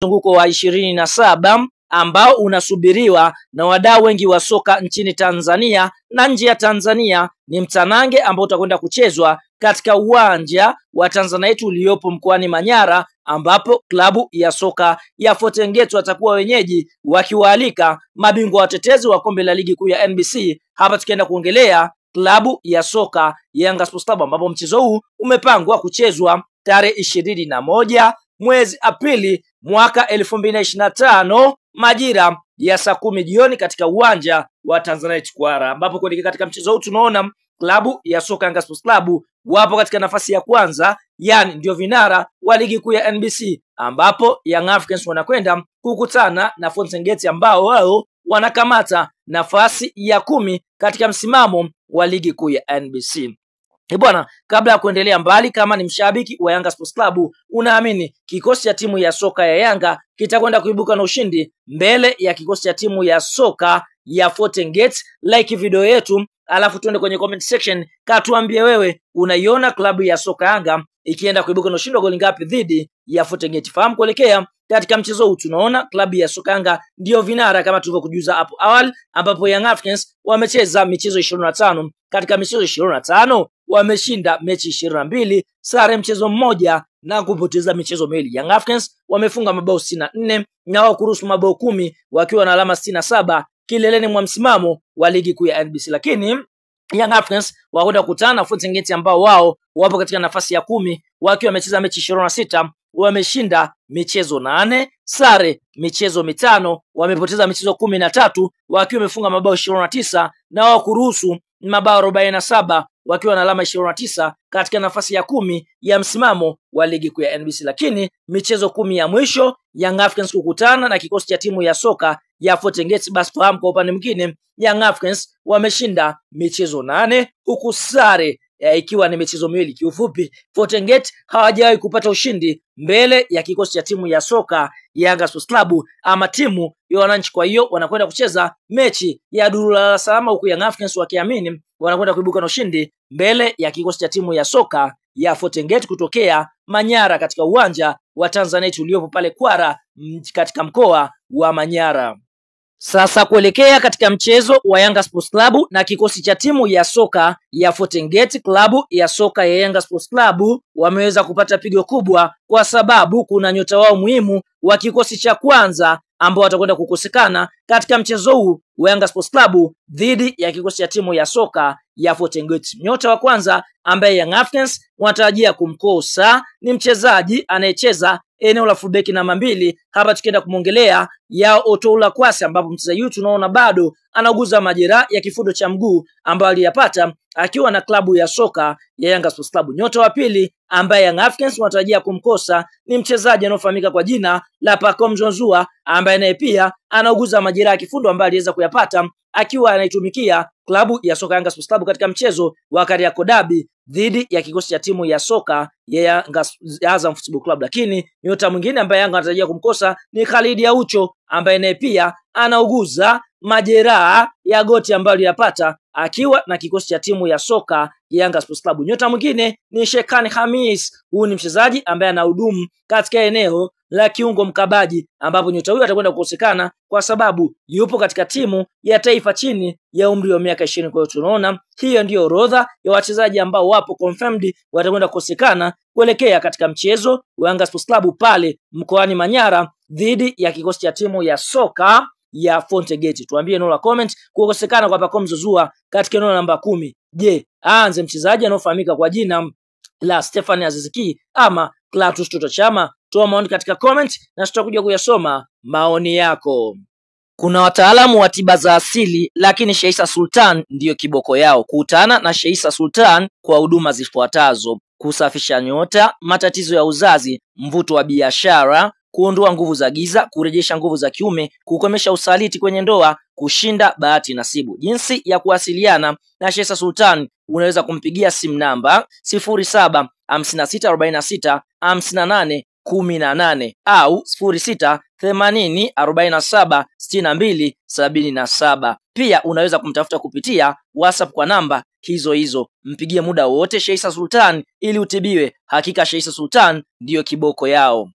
mzunguko wa 27 ambao unasubiriwa na wadau wengi wa soka nchini Tanzania na nje ya Tanzania. Ni mtanange ambao utakwenda kuchezwa katika uwanja wa Tanzanite uliopo mkoani Manyara, ambapo klabu ya soka ya Fountain Gate watakuwa wenyeji wakiwaalika mabingwa watetezi wa kombe la ligi kuu ya NBC. Hapa tukienda kuongelea klabu ya soka Yanga Sports Club, ambapo mchezo huu umepangwa kuchezwa tarehe 21 mwezi Aprili mwaka 2025 majira ya saa 10 jioni katika uwanja wa Tanzanite Kwara, ambapo katika mchezo huu tunaona klabu ya soka Yanga Sports Club wapo katika nafasi ya kwanza, yani ndio vinara wa ligi kuu ya NBC, ambapo Young Africans wanakwenda kukutana na Fountain Gate ambao wao wanakamata nafasi ya 10 katika msimamo wa ligi kuu ya NBC. Bwana, kabla ya kuendelea mbali, kama ni mshabiki wa Yanga Sports Club, unaamini kikosi cha timu ya soka ya Yanga kitakwenda kuibuka na ushindi mbele ya kikosi cha timu ya soka ya Fountain Gate? Like video yetu, alafu tuende kwenye comment section, katuambie wewe unaiona klabu ya soka Yanga ikienda kuibuka na ushindi wa goli ngapi dhidi ya Fountain Gate. Fahamu kuelekea katika mchezo huu tunaona klabu ya soka Yanga ndio vinara kama tulivyokujuza hapo awali, ambapo Young Africans wamecheza michezo 25. Katika michezo 25 wameshinda mechi 22, sare mchezo mmoja na kupoteza michezo miwili. Young Africans wamefunga mabao 64 na wao kuruhusu mabao 10 wakiwa na alama 67 kileleni mwa msimamo wa ligi kuu ya NBC. Lakini Young Africans wakwenda kukutana na Fountain Gate ambao wao wapo katika nafasi ya 10 wakiwa wamecheza mechi 26, wameshinda michezo 8, sare michezo 5, wamepoteza michezo 13 wakiwa wamefunga mabao 29 na wao kuruhusu mabao 47 wakiwa na alama 29 katika nafasi ya 10 ya msimamo wa ligi kuu ya NBC. Lakini michezo 10 ya mwisho Young Africans kukutana na kikosi cha timu ya soka ya Fountain Gate, basi fahamu kwa upande mwingine Young Africans wameshinda michezo 8 huku sare ikiwa ni michezo miwili. Kiufupi, Fountain Gate hawajawahi kupata ushindi mbele ya kikosi cha timu ya soka Yanga Sports Club ama timu ya wananchi. Kwa hiyo wanakwenda kucheza mechi ya duru la salama, huku Young Africans wakiamini wanakwenda kuibuka na ushindi mbele ya kikosi cha timu ya soka ya Fountain Gate kutokea Manyara katika uwanja wa Tanzanite uliopo pale Kwara katika mkoa wa Manyara. Sasa kuelekea katika mchezo wa Yanga Sports Club na kikosi cha timu ya soka ya Fountain Gate, klabu ya soka ya Yanga Sports Club wameweza kupata pigo kubwa kwa sababu kuna nyota wao muhimu wa kikosi cha kwanza ambao watakwenda kukosekana katika mchezo huu wa Yanga Sports Club dhidi ya kikosi cha timu ya soka ya Fountain Gate. Nyota wa kwanza ambaye Young Africans wanatarajia kumkosa ni mchezaji anayecheza eneo la fullback namba 2. Hapa tukienda kumongelea ya Otoula Kwasi, ambapo mchezaji huyu tunaona bado anauguza majeraha ya kifundo cha mguu ambayo aliyapata akiwa na klabu ya soka ya Yanga Sports Club. Nyota wa pili ambaye Young Africans wanatarajia kumkosa ni mchezaji anayofahamika kwa jina la Pacome Zouzoua, ambaye naye pia anauguza majeraha ya kifundo ambayo aliweza kuyapata akiwa anaitumikia klabu ya soka Yanga Sports Club katika mchezo wa Kariakoo Derby dhidi ya kikosi cha timu ya soka ya Azam Football Club. Lakini nyota mwingine ambaye Yanga anatarajia kumkosa ni Khalid Aucho, ambaye naye pia anauguza majeraha ya goti ambayo aliyapata akiwa na kikosi cha timu ya soka ya Yanga Sports Club. Nyota mwingine ni Shekani Hamis. Huyu ni mchezaji ambaye anahudumu katika eneo la kiungo mkabaji, ambapo nyota huyu atakwenda kukosekana kwa sababu yupo katika timu ya taifa chini ya umri wa miaka 20. Kwa hiyo tunaona hiyo ndio orodha ya wachezaji ambao wapo confirmed watakwenda kukosekana kuelekea katika mchezo wa Yanga Sports Club pale mkoani Manyara dhidi ya kikosi cha timu ya soka ya Fountain Gate. Tuambie eneo la comment kukosekana kwa Pacome Zouzoua katika eneo namba 10. Je, aanze mchezaji anaofahamika kwa jina la Stefan Aziz Ki ama Clatous Chama Chama? Toa maoni katika comment na tutakuja kuyasoma maoni yako. Kuna wataalamu wa tiba za asili, lakini Sheikh Issa Sultan ndiyo kiboko yao. Kutana na Sheikh Issa Sultan kwa huduma zifuatazo: kusafisha nyota, matatizo ya uzazi, mvuto wa biashara, kuondoa nguvu za giza, kurejesha nguvu za kiume, kukomesha usaliti kwenye ndoa, kushinda bahati nasibu. Jinsi ya kuwasiliana na Sheikh Issa Sultan: unaweza kumpigia simu namba 0756465818 au 0680476277. Pia unaweza kumtafuta kupitia WhatsApp kwa namba hizo hizo. Mpigie muda wote Sheikh Issa Sultan ili utibiwe. Hakika Sheikh Issa Sultan ndiyo kiboko yao.